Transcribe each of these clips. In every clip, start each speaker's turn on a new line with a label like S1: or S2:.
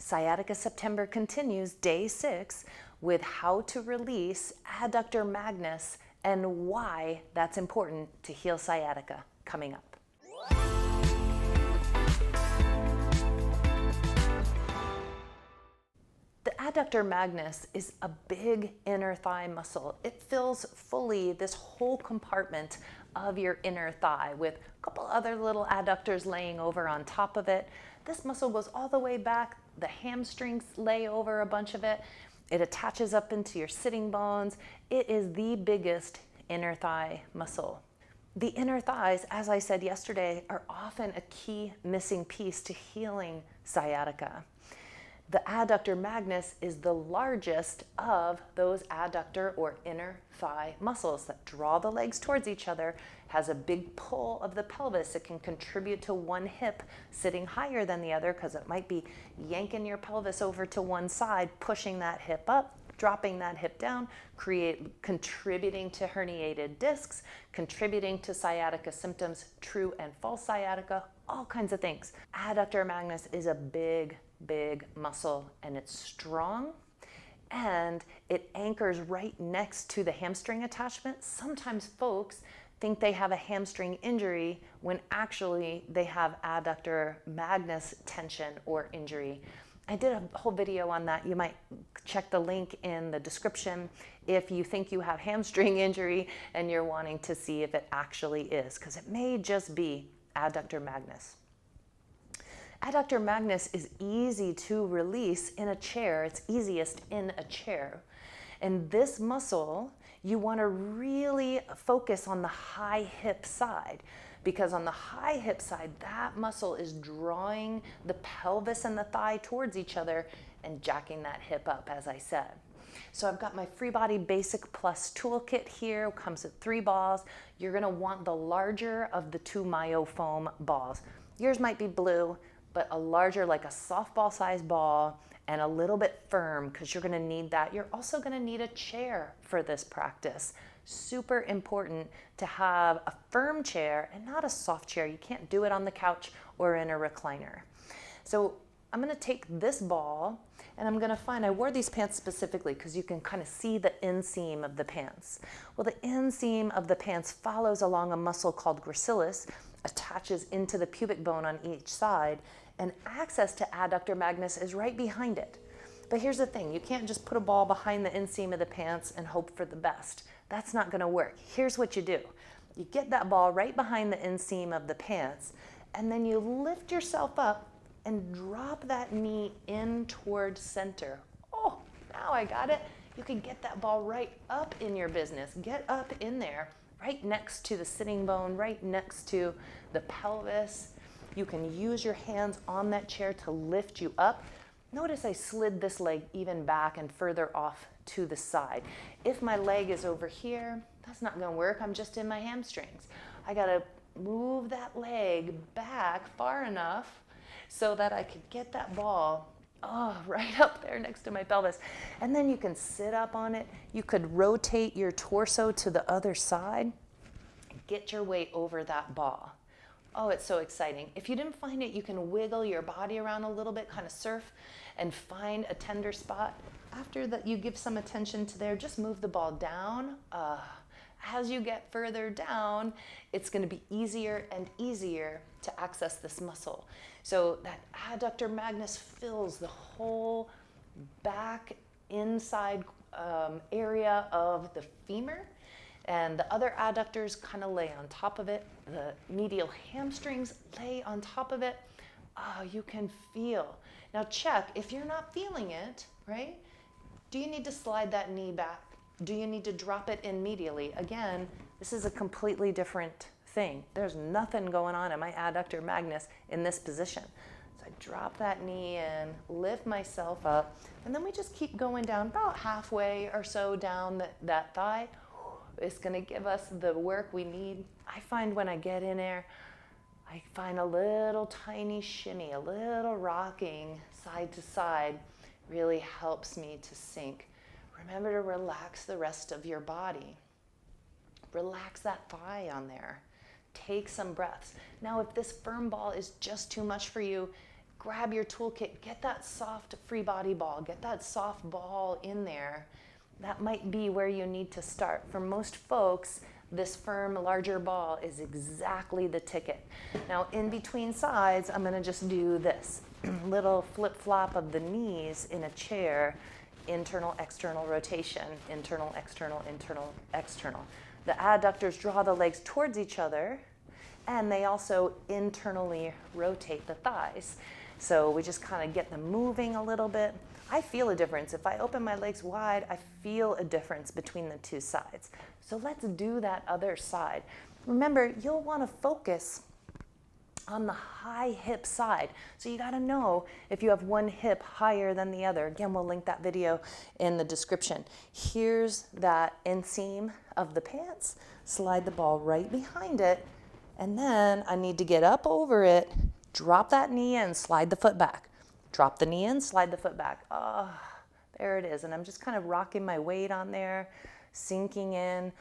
S1: Sciatica September continues day 6 with how to release Adductor Magnus and why that's important to heal sciatica coming up. The adductor magnus is a big inner thigh muscle. It fills fully this whole compartment of your inner thigh with a couple other little adductors laying over on top of it. This muscle goes all the way back. The hamstrings lay over a bunch of it. It attaches up into your sitting bones. It is the biggest inner thigh muscle. The inner thighs, as I said yesterday, are often a key missing piece to healing sciatica. The adductor magnus is the largest of those adductor or inner thigh muscles that draw the legs towards each other, has a big pull of the pelvis. It can contribute to one hip sitting higher than the other because it might be yanking your pelvis over to one side, pushing that hip up, dropping that hip down, contributing to herniated discs, contributing to sciatica symptoms, true and false sciatica, all kinds of things. Adductor magnus is a big muscle, and it's strong, and it anchors right next to the hamstring attachment. Sometimes folks think they have a hamstring injury when actually they have adductor magnus tension or injury. I did a whole video on that. You might check the link in the description if you think you have hamstring injury and you're wanting to see if it actually is, because it may just be adductor magnus. Adductor magnus is easy to release in a chair. It's easiest in a chair. And this muscle, you want to really focus on the high hip side, because on the high hip side, that muscle is drawing the pelvis and the thigh towards each other and jacking that hip up, as I said. So I've got my Free Body Basic Plus toolkit here. It comes with 3 balls. You're going to want the larger of the 2 myofoam balls. Yours might be blue, but a larger, like a softball sized ball, and a little bit firm, because you're gonna need that. You're also gonna need a chair for this practice. Super important to have a firm chair and not a soft chair. You can't do it on the couch or in a recliner. So I'm gonna take this ball and I'm gonna find, I wore these pants specifically because you can kind of see the inseam of the pants. Well, the inseam of the pants follows along a muscle called gracilis, attaches into the pubic bone on each side, and access to adductor magnus is right behind it. But here's the thing, you can't just put a ball behind the inseam of the pants and hope for the best. That's not gonna work. Here's what you do. You get that ball right behind the inseam of the pants, and then you lift yourself up and drop that knee in towards center. Oh, now I got it. You can get that ball right up in your business. Get up in there, right next to the sitting bone, right next to the pelvis. You can use your hands on that chair to lift you up. Notice I slid this leg even back and further off to the side. If my leg is over here, that's not gonna work. I'm just in my hamstrings. I gotta move that leg back far enough so that I could get that ball right up there next to my pelvis. And then you can sit up on it. You could rotate your torso to the other side. Get your weight over that ball. Oh, it's so exciting. If you didn't find it, you can wiggle your body around a little bit, kind of surf, and find a tender spot. After that, you give some attention to there, just move the ball down. As you get further down, it's gonna be easier and easier to access this muscle. So that adductor magnus fills the whole back inside area of the femur, and the other adductors kind of lay on top of it. The medial hamstrings lay on top of it. You can feel. Now check, if you're not feeling it, right? Do you need to slide that knee back? Do you need to drop it in medially? Again, this is a completely different thing. There's nothing going on in my adductor magnus in this position. So I drop that knee in, lift myself up, and then we just keep going down about halfway or so down that thigh. It's gonna give us the work we need. I find when I get in there, I find a little tiny shimmy, a little rocking side to side really helps me to sink. Remember to relax the rest of your body. Relax that thigh on there. Take some breaths. Now, if this firm ball is just too much for you, grab your toolkit, get that soft free body ball, get that soft ball in there. That might be where you need to start. For most folks, this firm, larger ball is exactly the ticket. Now, in between sides, I'm gonna just do this little flip-flop of the knees in a chair, internal, external rotation, internal, external, internal, external. The adductors draw the legs towards each other, and they also internally rotate the thighs. So we just kind of get them moving a little bit. I feel a difference. If I open my legs wide, I feel a difference between the two sides. So let's do that other side. Remember, you'll want to focus on the high hip side. So you got to know if you have one hip higher than the other. Again, we'll link that video in the description. Here's that inseam of the pants. Slide the ball right behind it. And then I need to get up over it, drop that knee in, slide the foot back. Drop the knee in, slide the foot back. Oh, there it is. And I'm just kind of rocking my weight on there, sinking in.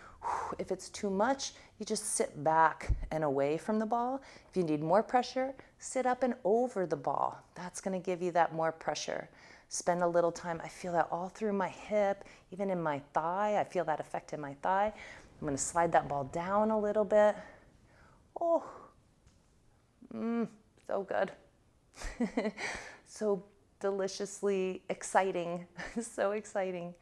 S1: If it's too much, you just sit back and away from the ball. If you need more pressure, sit up and over the ball. That's going to give you that more pressure. Spend a little time. I feel that all through my hip, even in my thigh. I feel that effect in my thigh. I'm going to slide that ball down a little bit. Oh, so good. So deliciously exciting, so exciting.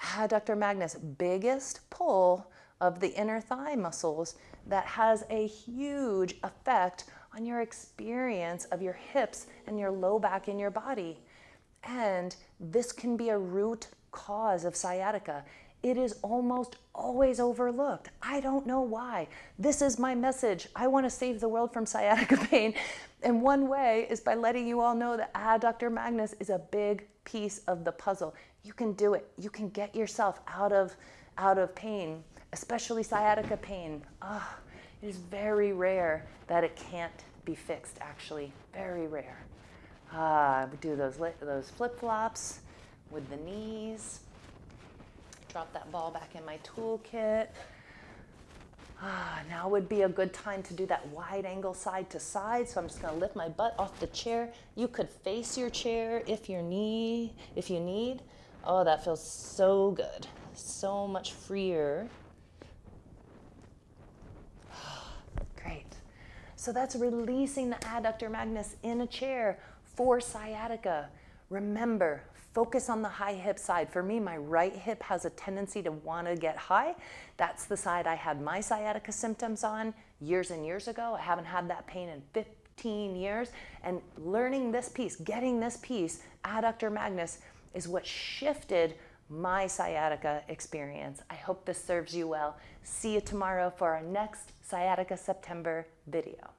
S1: Adductor Magnus, biggest pull of the inner thigh muscles that has a huge effect on your experience of your hips and your low back in your body. And this can be a root cause of sciatica. It is almost always overlooked. I don't know why. This is my message. I want to save the world from sciatica pain. And one way is by letting you all know that Adductor Magnus is a big piece of the puzzle. You can do it. You can get yourself out of pain, especially sciatica pain. It is very rare that it can't be fixed, actually. Very rare. We do those flip-flops with the knees. Drop that ball back in my toolkit. Now would be a good time to do that wide angle side to side. So I'm just going to lift my butt off the chair. You could face your chair if you need. Oh, that feels so good. So much freer. Great. So that's releasing the adductor magnus in a chair for sciatica. Remember, focus on the high hip side. For me, my right hip has a tendency to want to get high. That's the side I had my sciatica symptoms on years and years ago. I haven't had that pain in 15 years. And learning this piece, getting this piece, adductor magnus, is what shifted my sciatica experience. I hope this serves you well. See you tomorrow for our next Sciatica September video.